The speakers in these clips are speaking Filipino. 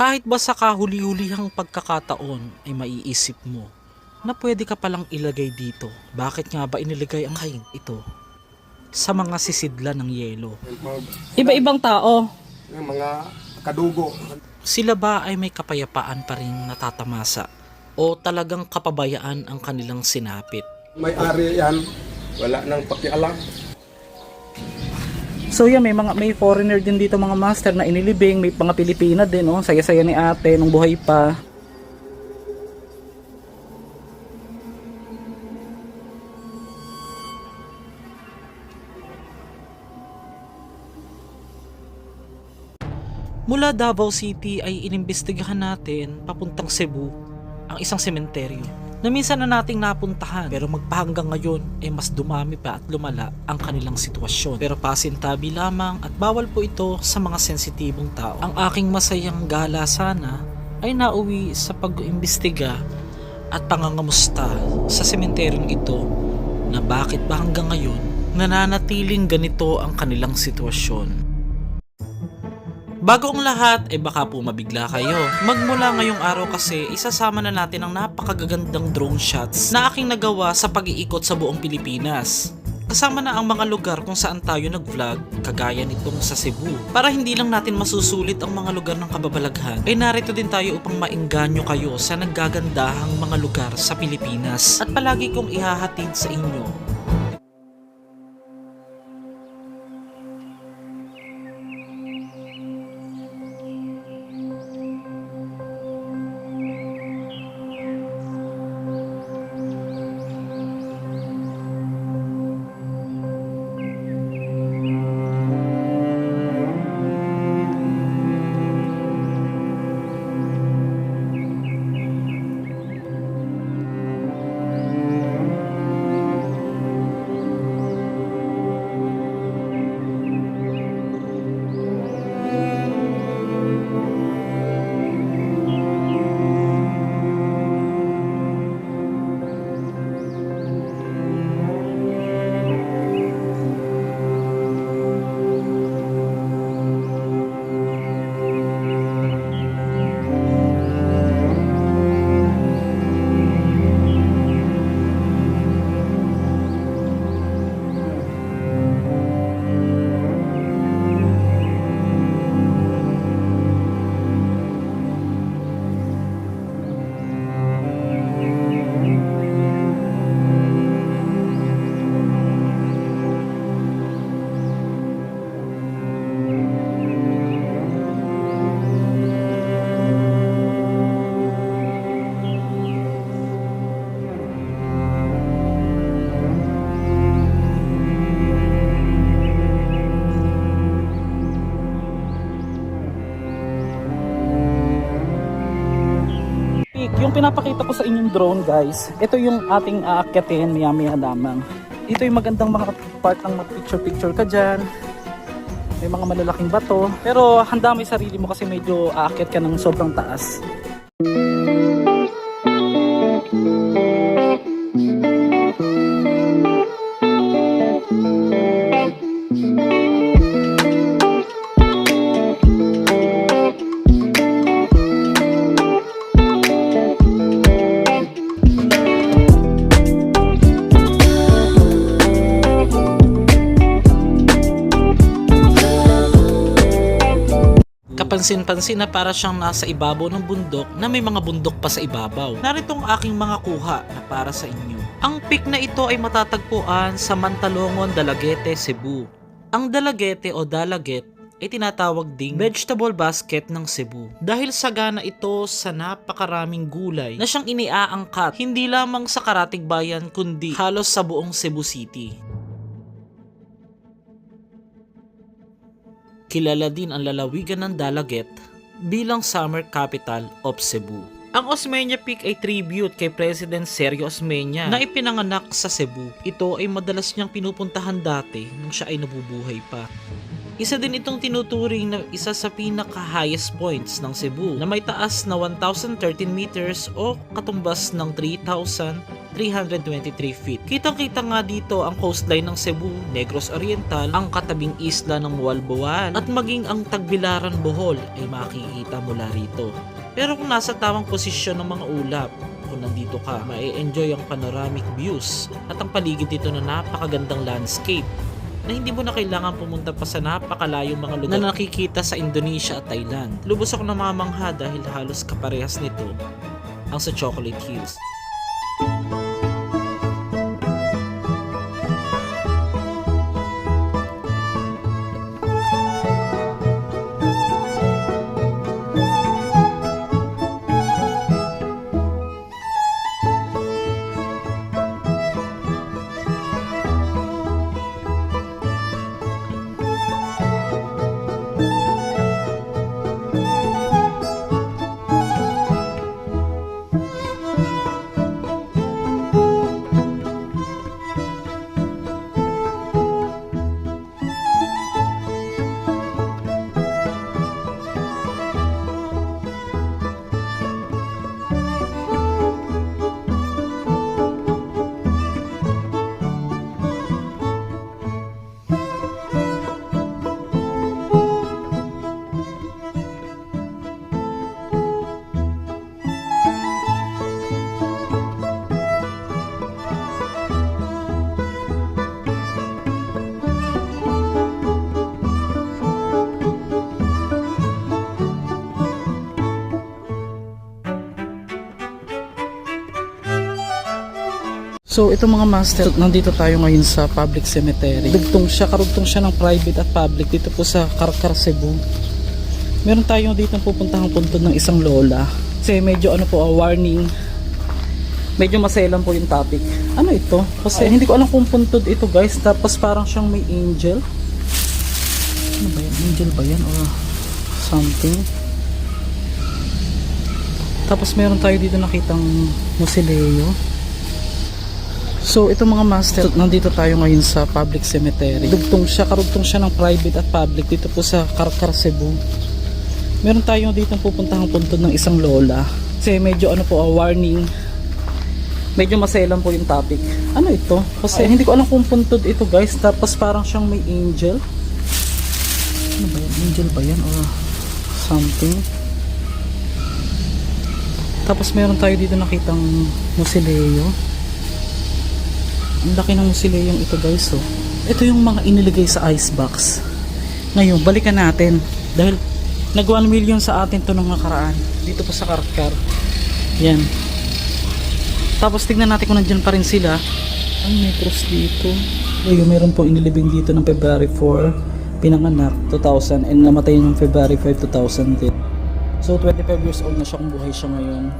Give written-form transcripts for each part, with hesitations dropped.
Kahit ba sa kahuli-hulihang pagkakataon ay maiisip mo na pwede ka palang ilagay dito. Bakit nga ba iniligay ang kain ito sa mga sisidlan ng yelo? Iba-ibang tao. Yung mga kadugo. Sila ba ay may kapayapaan pa rin natatamasa o talagang kapabayaan ang kanilang sinapit? May ari yan, wala nang pakialam. So yan, may foreigner din dito mga master na inilibing, may mga Pilipina din, oh. Saya-saya ni ate nung buhay pa. Mula Davao City ay inimbestigahan natin papuntang Cebu ang isang sementeryo na minsan na nating napuntahan, pero magpahanggang ngayon ay mas dumami pa at lumala ang kanilang sitwasyon. Pero pasintabi lamang at bawal po ito sa mga sensitibong tao. Ang aking masayang gala sana ay nauwi sa pag-iimbestiga at pangangamusta sa sementeryong ito na bakit ba hanggang ngayon nananatiling ganito ang kanilang sitwasyon. Bago ang lahat ay baka po mabigla kayo. Magmula ngayong araw kasi isasama na natin ang napakagagandang drone shots na aking nagawa sa pag-iikot sa buong Pilipinas. Kasama na ang mga lugar kung saan tayo nag-vlog, kagaya nitong sa Cebu. Para hindi lang natin masusulit ang mga lugar ng kababalaghan, ay narito din tayo upang maengganyo kayo sa naggagandahang mga lugar sa Pilipinas. At palagi kong ihahatid sa inyo Yung pinapakita ko sa inyong drone guys, ito yung ating aakyatin maya-maya lamang. Ito yung magandang mga part ng mag-picture-picture ka dyan. May mga malalaking bato. Pero handa mo yung sarili mo kasi medyo aakyat ka ng sobrang taas. Kapansin-pansin na para siyang nasa ibabaw ng bundok na may mga bundok pa sa ibabaw. Narito ang aking mga kuha na para sa inyo. Ang pic na ito ay matatagpuan sa Mantalongon, Dalaguete, Cebu. Ang Dalaguete o Dalaget ay tinatawag ding vegetable basket ng Cebu dahil sagana ito sa napakaraming gulay na siyang iniaangkat hindi lamang sa Karatig Bayan kundi halos sa buong Cebu City. Kilala din ang lalawigan ng Dalaget bilang summer capital of Cebu. Ang Osmeña Peak ay tribute kay President Sergio Osmeña na ipinanganak sa Cebu. Ito ay madalas niyang pinupuntahan dati nung siya ay nabubuhay pa. Isa din itong tinuturing na isa sa pinaka-highest points ng Cebu na may taas na 1,013 meters o katumbas ng 3,000 323 feet. Kitang-kita nga dito ang coastline ng Cebu, Negros Oriental, ang katabing isla ng Mualboal, at maging ang Tagbilaran, Bohol ay makikita mula rito. Pero kung nasa tamang posisyon ng mga ulap, kung nandito ka, ma-enjoy ang panoramic views at ang paligid dito na napakagandang landscape na hindi mo na kailangan pumunta pa sa napakalayong mga lugar na nakikita sa Indonesia at Thailand. Lubos ako namamangha dahil halos kaparehas nito ang sa Chocolate Hills. So ito mga master, nandito tayo ngayon sa public cemetery. Karugtong siya ng private at public dito po sa Carcar, Cebu. Meron tayo dito pupuntahang puntod ng isang lola. Kasi medyo warning. Medyo maselan po yung topic. Ano ito? Kasi hindi ko alam kung puntod ito guys. Tapos parang siyang may angel. Ano ba yan? Angel ba yan? Or something? Tapos meron tayo dito nakitang musileo. So ito mga master, nandito tayo ngayon sa public cemetery. Karugtong siya ng private at public dito po sa Carcar, Cebu. Meron tayo dito pupuntahang puntod ng isang lola. Kasi medyo warning. Medyo maselan po yung topic. Ano ito? Kasi hindi ko alam kung puntod ito guys. Tapos parang siyang may angel. Ano ba yan? Angel ba yan? Or something? Tapos meron tayo dito nakitang musileo. Ang laki ng musileyong ito guys. So, ito yung mga iniligay sa icebox. Ngayon, balikan natin. Dahil nag 1 million sa atin to nung nakaraan. Dito po sa Carcar. Yan. Tapos tignan natin kung nandyan pa rin sila. Ay, may cross dito. Ngayon, meron po inilibing dito ng February 4. Pinanganak, 2000. And namatay ng February 5, 2010. So, 25 years old na siya kung buhay siya ngayon.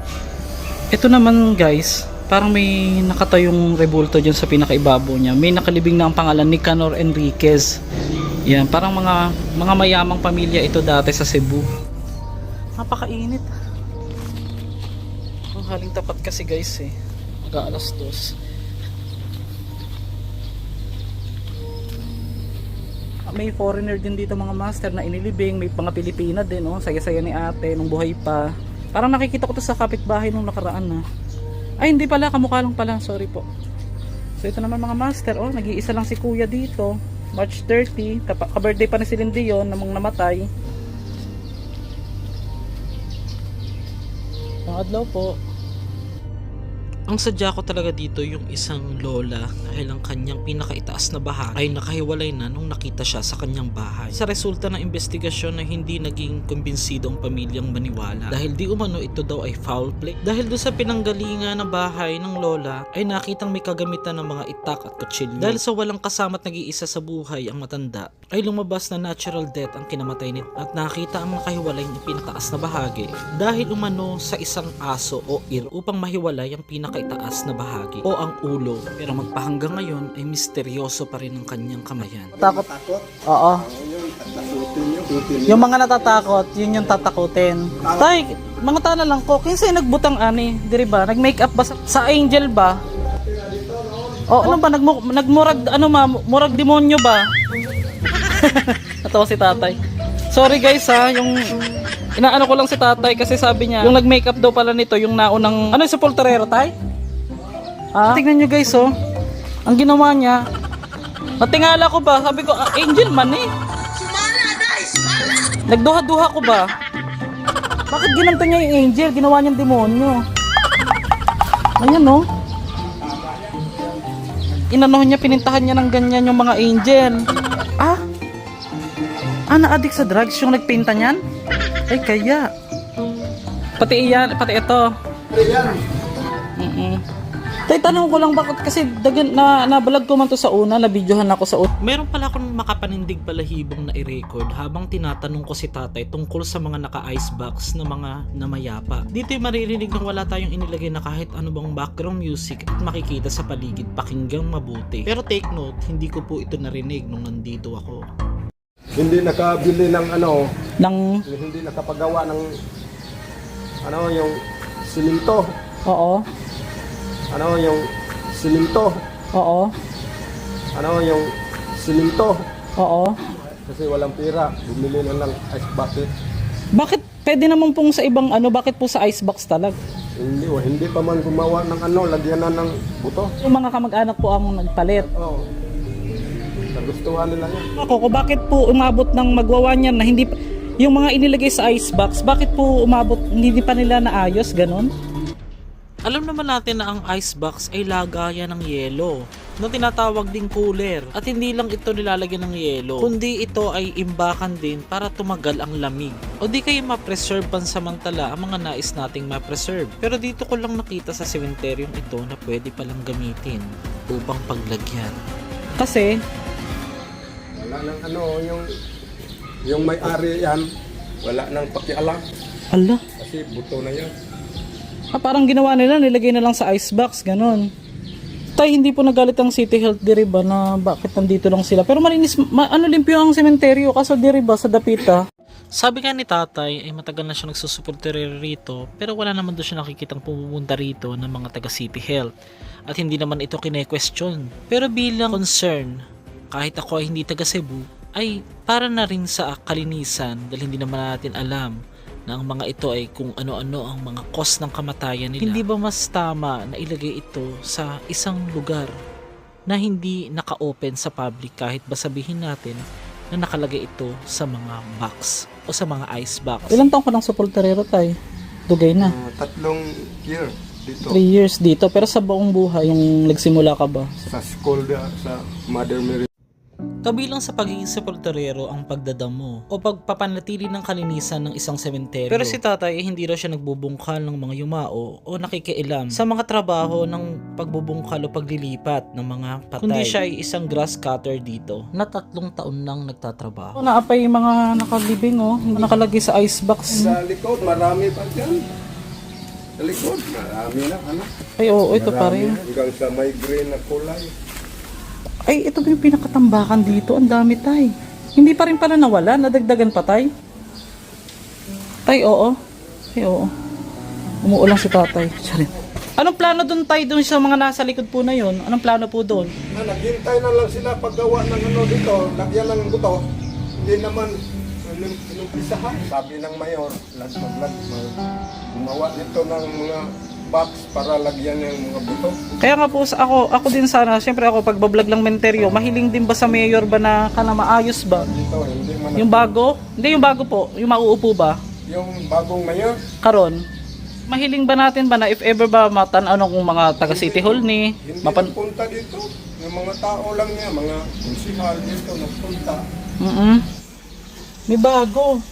Ito naman guys, parang may nakatayong rebulto dyan sa pinakaibabaw niya. May nakalibing na ang pangalan ni Canor Enriquez. Yan, parang mga mayamang pamilya ito dati sa Cebu. Napakainit. Ang haling tapat kasi guys mag-aalas 2. May foreigner din dito mga master na inilibing. May mga Pilipina din, saya-saya ni ate nung buhay pa. Parang nakikita ko to sa kapitbahay nung nakaraan na. Ay hindi pala, kamukha lang pala, sorry po. So ito naman mga master, nag-iisa lang si kuya dito. March 30, ka-birthday pa ni Celine Dion namang namatay. Ang adlaw po. Ang sadya ko talaga dito yung isang lola dahil ang kanyang pinakaitaas na bahagi ay nakahiwalay na nung nakita siya sa kanyang bahay. Sa resulta ng investigasyon na hindi naging kumbinsido ang pamilyang maniwala dahil di umano ito daw ay foul play. Dahil doon sa pinanggalingan ng bahay ng lola ay nakitang may kagamitan ng mga itak at kutsilyo. Dahil sa walang kasama't nag-iisa sa buhay ang matanda ay lumabas na natural death ang kinamatay nito at nakita ang nakahiwalay ng pinataas na bahagi dahil umano sa isang aso o ear upang mahiwalay ang pinakaitaas na bahagi o ang ulo. Pero magpahanggang ngayon ay misteryoso pa rin ang kanyang kamayan. Takot? Oo. Yung mga natatakot, yun yung tatakutin. Tay, mga tana lang ko, kinsa nagbutang ani, diri ba? Nag-make up ba sa angel ba? O ano ba nagmurag murag demonyo ba? Natawa si tatay. Sorry guys yung inaano ko lang si tatay kasi sabi niya yung nag-make up daw pala nito yung naunang ano sa Polterero tay? Ah, tingnan nyo guys, oh. Ang ginawa niya, natingala ko ba? Sabi ko, angel man eh. Nagduha-duha ko ba? Bakit ginanto niya yung angel? Ginawa niyang demonyo. Ayan, no? Inanohan niya, pinintahan niya ng ganyan yung mga angel. Ah? Na-addict sa drugs yung nagpinta niyan? Ay, kaya. Pati iyan, pati ito. Tay, tanong ko lang bakit kasi nabalag ko man to sa una, nabidyohan ako sa una. Meron pala akong makapanindig balahibong na i-record habang tinatanong ko si tatay tungkol sa mga naka-icebox na mga namayapa. Dito'y maririnig nang wala tayong inilagay na kahit ano bang background music at makikita sa paligid, pakinggang mabuti. Pero take note, hindi ko po ito narinig nung nandito ako. Hindi nakabili ng Ng, hindi nakapagawa ng yung siminto. oo, Yung siminto. oo, Yung siminto. oo. Kasi walang pera, bumili na ng ice bucket. Bakit pwede naman pong sa ibang bakit po sa icebox talag? Hindi pa man gumawa ng lagyan na ng buto. Yung mga kamag-anak po ang nagpalit. Oo. Nagustuhan nila yan. Ako, bakit po umabot ng magwawa niyan na hindi yung mga inilagay sa icebox, bakit po umabot hindi pa nila naayos ganon? Alam naman natin na ang icebox ay lagayan ng yelo na tinatawag ding cooler, at hindi lang ito nilalagyan ng yelo kundi ito ay imbakan din para tumagal ang lamig o di kayo ma-preserve pansamantala ang mga nais nating ma-preserve. Pero dito ko lang nakita sa sementeryong ito na pwede palang gamitin upang paglagyan. Kasi Wala nang yung may-ari yan, wala nang pakialam. ala, Kasi buto na yan. parang ginawa nila, nilagay na lang sa icebox, ganon. Tay, hindi po nagalit ang City Health diri ba na bakit nandito lang sila? Pero malinis, limpyo ang sementeryo, kaso diri ba sa Dapita? Sabi nga ni tatay ay matagal na siya nagsusuportero rito, pero wala naman doon siya nakikitang pumunta rito ng mga taga City Health at hindi naman ito kine-question. Pero bilang concern, kahit ako ay hindi taga Cebu, ay para na rin sa kalinisan dahil hindi naman natin alam na ang mga ito ay kung ano-ano ang mga cause ng kamatayan nila. Hindi ba mas tama na ilagay ito sa isang lugar na hindi naka-open sa public kahit ba sabihin natin na nakalagay ito sa mga box o sa mga ice box? Ilang taon ka ng suporterero, tay? Dugay na. 3 year dito 3 years dito, pero sa buong buhay, yung nagsimula ka ba? sa school sa Mother Mary. Kabilang sa pagiging suporterero ang pagdadamo o pagpapanatili ng kalinisan ng isang sementeryo. Pero si tatay ay hindi raw siya nagbubungkal ng mga yumao o nakikialam sa mga trabaho ng pagbubungkal o paglilipat ng mga patay. Kundi siya ay isang grass cutter dito na 3 taon nang nagtatrabaho. Naapay yung mga nakalibing, nakalagay sa icebox. Sa likod, marami pa dyan. Sa likod, marami na. Ay, oo, ito pa rin. Hanggang sa may green na kulay. Ay, ito ba yung pinakatambakan dito? Ang dami, tay. Hindi pa rin pala nawala? Nadagdagan pa, tay? Tay, oo. Ay, oo. Umuulang si tatay. Charin. Anong plano dun, tay? Dun sa mga nasa likod po na yun? Anong plano po dun? Naghintay na lang sila paggawa ng dito, lagyan ng buto. Hindi naman inumpisahan. Sabi ng mayor, gumawa dito ng mga box para lagyan ng mga buto. Kaya nga po, ako din sana, siyempre ako, pag bablog lang menteryo, mahiling din ba sa mayor ba na maayos ba? Dito, hindi man. Yung bago? Hindi, yung bago po. Yung mauupo ba? Yung bagong mayor, Karon, mahiling ba natin ba na if ever ba matanaw ng mga taga City Hall ni hindi nagpunta dito. Yung mga tao lang niya, mga konsihal dito nagpunta. May bago.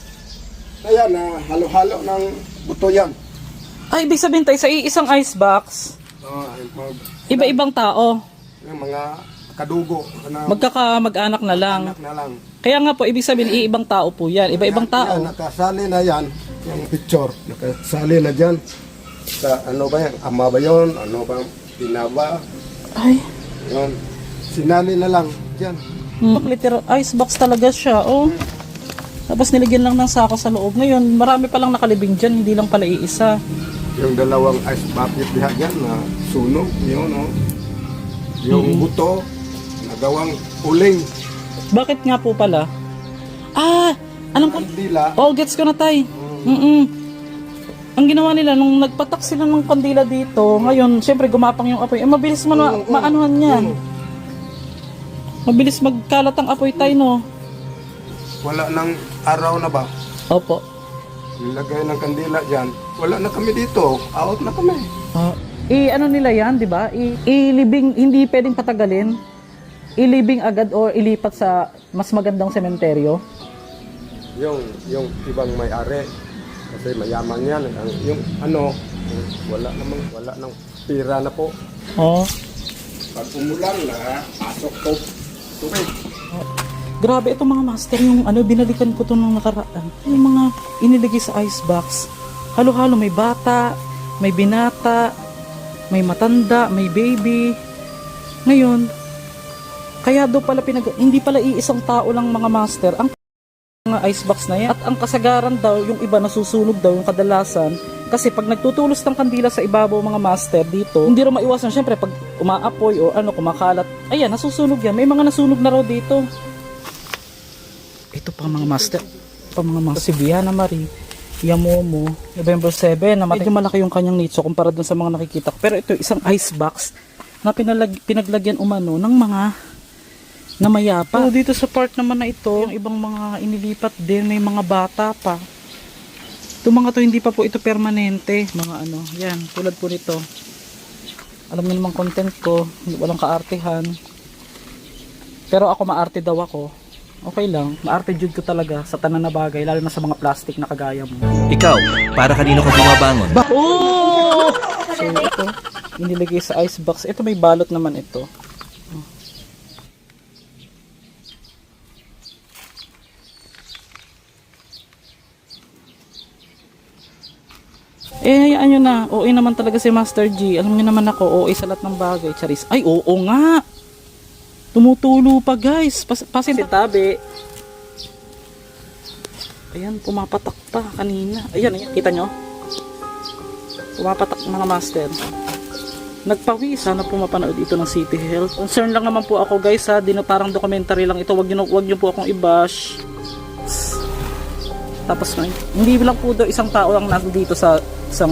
Kaya na halo-halo ng buto yan. Ay, ibig sabihin tayo sa isang icebox, iba-ibang tao, Yung mga kadugo na magkakamag-anak na lang. anak na lang. Kaya nga po, ibig sabihin iibang tao po yan, iba-ibang Yan, tao. nakasali na yan, yung picture, nakasali na dyan. Sa ano ba yan, ama ba yun, ano ba, pinaba, Ay, yun. Sinali na lang dyan. literal icebox talaga siya, oh. Tapos niligyan lang ng sako sa loob. Ngayon, marami palang nakalibing dyan, hindi lang pala iisa. Yung dalawang ice bucket diha dyan na sunog, yun, oh. Yung buto, nagawang uling. Bakit nga po pala? Anong po? Dila, Oh, gets ko na tay. Ang ginawa nila nung nagpatak sila ng kandila dito, ngayon, syempre gumapang yung apoy. Mabilis maanuhan yan. Mabilis magkalat ang apoy tayo, no? Wala nang araw na ba? Opo. Nilagay ng kandila dyan. Wala na kami dito. Out na kami. Ano nila yan, di ba? Ilibing, hindi pwedeng patagalin. Ilibing agad o ilipat sa mas magandang sementeryo. Yung ibang may-ari. Kasi mayaman yan. Yung wala nang pira na po. Oo. Pag umulan na, pasok to. Tubig. Grabe, ito mga master, yung binalikan ko to nung nakaraan. Yung mga inilagay sa icebox. Halo-halo, may bata, may binata, may matanda, may baby. Ngayon, kaya do pala hindi pala iisang tao lang mga master ang mga icebox na yan. At ang kasagaran daw, yung iba nasusunog daw yung kadalasan. Kasi pag nagtutulos ng kandila sa ibabaw mga master dito, hindi rin maiwasan. Syempre, pag umaapoy o kumakalat, ayan, nasusunog yan. May mga nasunog na raw dito. Ito pa mga master. Si Viana Marie, Yamomo, November 7, na medyo malaki yung kanyang nicho kumpara dun sa mga nakikita ko. Pero ito, isang icebox na pinaglagyan umano ng mga na mayapa. So, dito sa part naman na ito, yung ibang mga inilipat din, may mga bata pa. Itong mga to, hindi pa po ito permanente. Mga yan, tulad po nito. Alam niyo naman content ko, walang kaartehan. Pero ako maarte daw ako. Okay lang, maarte jud ko talaga sa tanan na bagay, lalo na sa mga plastic na kagaya mo. Ikaw, para kanino ka bumabangon? Oh! So ito, inilagay sa icebox. Ito may balot naman ito. Hayaan nyo na. OA naman talaga si Master G. Alam nyo naman ako, OA sa lahat ng bagay. Charis. Ay, oo nga. Tumutulo pa, guys. Pasin tabi. Ayan, pumapatak pa kanina. Ayan. Kita nyo? Pumapatak mga master. Nagpawisa na pumapanood dito ng City Health. Concern lang naman po ako, guys, ha. Parang documentary lang ito. Wag nyo po akong i-bash. Tapos hindi lang po daw isang tao lang nandito sa isang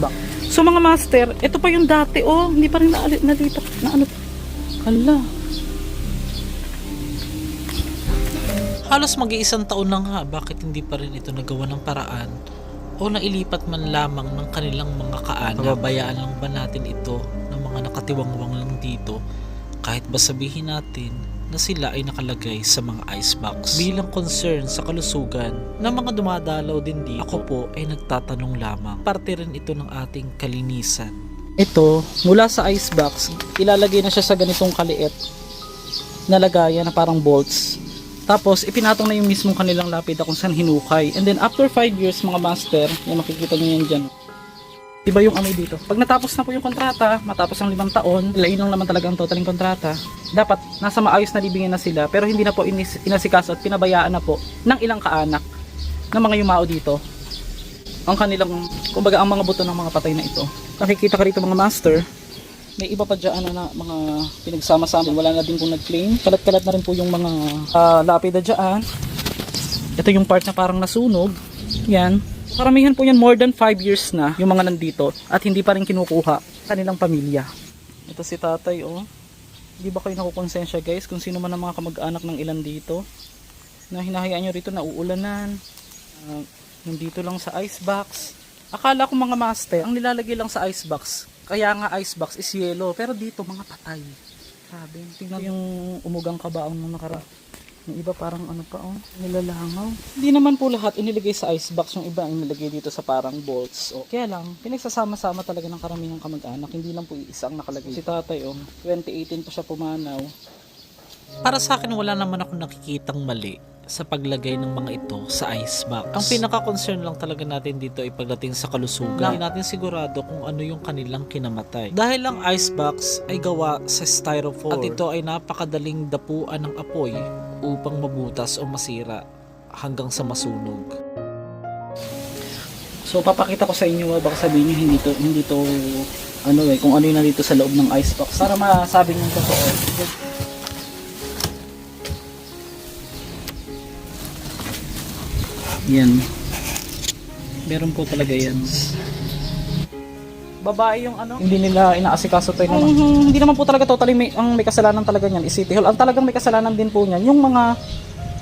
back. So mga master, ito pa yung dati hindi pa rin nalipat na Hala. Halos mag-iisang taon na nga, bakit hindi pa rin ito nagawa ng paraan o nailipat man lamang ng kanilang mga kaanak? Pababayaan lang ba natin ito ng mga nakatiwangwang lang dito kahit ba sabihin natin na sila ay nakalagay sa mga icebox? Bilang concern sa kalusugan ng mga dumadalaw din dito, ako po ay nagtatanong lamang. Parte rin ito ng ating kalinisan. Ito, mula sa icebox, ilalagay na siya sa ganitong kaliit na lagayan na parang bolts. Tapos, ipinatong na yung mismong kanilang lapida kung saan hinukay. And then, after 5 years, mga master, yung makikita nyo yan dyan. Iba yung amoy dito. Pag natapos na po yung kontrata, matapos ang 5 taon, yun lang naman talaga ang totaling kontrata. Dapat, nasa maayos na libingan na sila, pero hindi na po inasikaso at pinabayaan na po ng ilang kaanak ng mga yumao dito. Ang kanilang, kumbaga ang mga buto ng mga patay na ito. Nakikita ka rito mga master, may iba pa dyan na mga pinagsama-sama. Wala na din kung nag-claim. Kalat-kalat na rin po yung mga lapida dyan. Ito yung part na parang nasunog. Yan. Karamihan po yan, more than 5 years na yung mga nandito at hindi pa rin kinukuha kanilang pamilya. Ito si tatay, Hindi ba kayo nakukonsensya, guys, kung sino man ang mga kamag-anak ng ilan dito na hinahayaan nyo rito na uulanan, nandito lang sa icebox. Akala ko mga master, ang nilalagay lang sa icebox, kaya nga icebox is yellow, pero dito mga patay. Sabi, tingnan yung umugang kabaong ng nakaraan. Yung iba parang nilalangaw. Hindi naman po lahat inilagay sa icebox, yung iba inilagay dito sa parang bolts. Kaya lang, pinagsasama-sama talaga ng karamihang kamag-anak. Hindi lang po isa ang nakalagay. Si tatay, 2018 pa siya pumanaw. Para sa akin, wala naman ako nakikitang mali sa paglagay ng mga ito sa icebox. Ang pinaka-concern lang talaga natin dito ay pagdating sa kalusugan. Hindi natin sigurado kung ano yung kanilang kinamatay. Dahil ang icebox ay gawa sa styrofoam at ito ay napakadaling dapuan ng apoy upang mabutas o masira hanggang sa masunog. So papakita ko sa inyo, baka sabihin nyo hindi to kung ano yung nandito sa loob ng icebox para masabi nyo totoo. Yan. Meron po talaga yan. babae yung ano, hindi nila inaasikaso tayo naman. Hindi naman po talaga totally ang may kasalanan talaga niyan is City Hall. Ang talagang may kasalanan din po niyan yung mga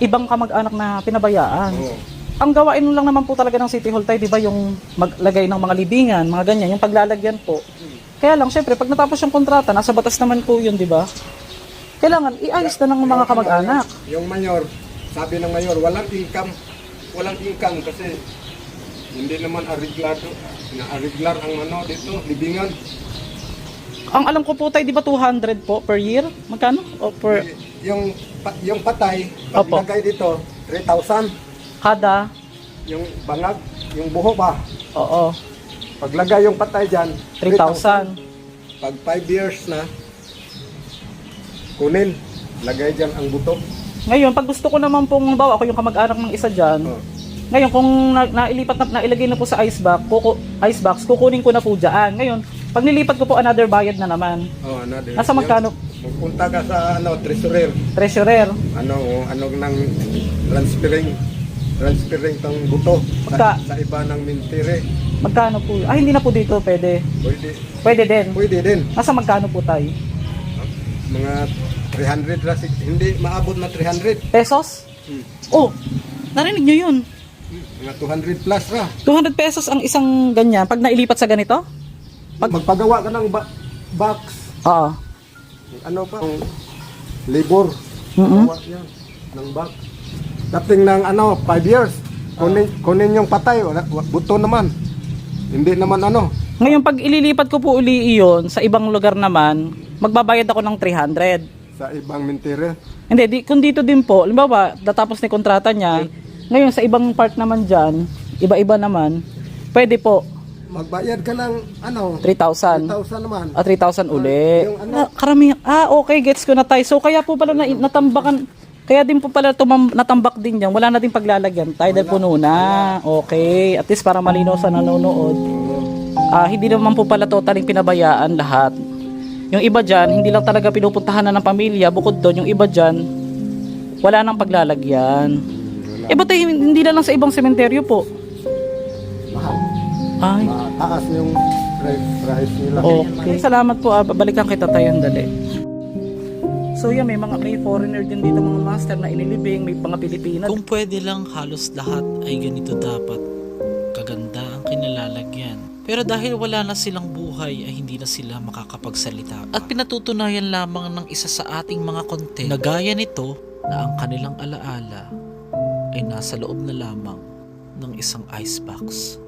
ibang kamag-anak na pinabayaan. Oo. Ang gawain lang naman po talaga ng City Hall tayo, di ba, yung maglagay ng mga libingan, mga ganyan, yung paglalagyan po. Kaya lang, syempre, pag natapos yung kontrata, nasa batas naman po yun, di ba? Kailangan iayos na ng mga kamag-anak. Yung mayor, sabi ng mayor, walang income kasi hindi naman na-ariglar ang ano dito, libingan. Ang alam ko po tayo, di ba 200 po per year? Magkano? O per Yung patay, Opo. paglagay dito, 3,000. kada? Yung bangag, yung buho ba? Oo, Paglagay yung patay dyan, 3,000. Pag 5 years na, kunin, lagay dyan ang buto. Ngayon, pag gusto ko naman pong bawa ako yung kamag-anak ng isa dyan, Oh. ngayon kung nailipat na, nailagay na po sa icebox, kukunin ko na po dyan. Ngayon, pag nilipat ko po, another bayad na naman. Oh, another. Nasa magkano? Punta ka sa Treasurer. ano nang transferring tong buto Pagka- sa iba ng mintire. Magkano po? Ay, hindi na po dito pwede. Pwede Pwede din. din. Nasa magkano po tayo? Mga 300 lang, hindi maabot na 300. Pesos? Oh, narinig nyo yun. Mga 200 plus ra. 200 pesos ang isang ganyan pag nailipat sa ganito? Magpagawa ka ng box. Oo. Ano pa? Labor. Mhm. Gawa yan ng box. Dating ng 5 years. Kunin yung patay, buto naman. Hindi naman Ngayon, pag ililipat ko po uli iyon sa ibang lugar naman, magbabayad ako ng 300. sa ibang mintire. Hindi, kung dito din po, limbawa, datapos ni kontrata niya, ngayon sa ibang part naman dyan, iba-iba naman, pwede po, Magbayad ka ng 3,000. 3,000 naman. 3,000 uli. Yung ano? Karamihan. Okay, gets ko na tayo. So, kaya po pala natambakan, kaya din po pala natambak din yan. Wala na din paglalagyan. Tayo dahil puno na. Okay. At least para malinaw sa nanonood. Hindi naman po pala totaling pinabayaan lahat. Yung iba dyan, hindi lang talaga pinupuntahan na ng pamilya. Bukod doon, yung iba dyan, wala nang paglalagyan. Ba't hindi na lang sa ibang sementeryo po? Mahal. Ay, Taas yung price nila. okay. Salamat po. Balikan kita tayo dali. So yan, may foreigner din dito mga master na inilibing, may mga Pilipina. Kung pwede lang halos lahat ay ganito dapat. Kaganda ang kinilalagyan. Pero dahil wala na silang buhay ay hindi na sila makakapagsalita. At pinatutunayan lamang ng isa sa ating mga content na gaya nito na ang kanilang alaala ay nasa loob na lamang ng isang icebox.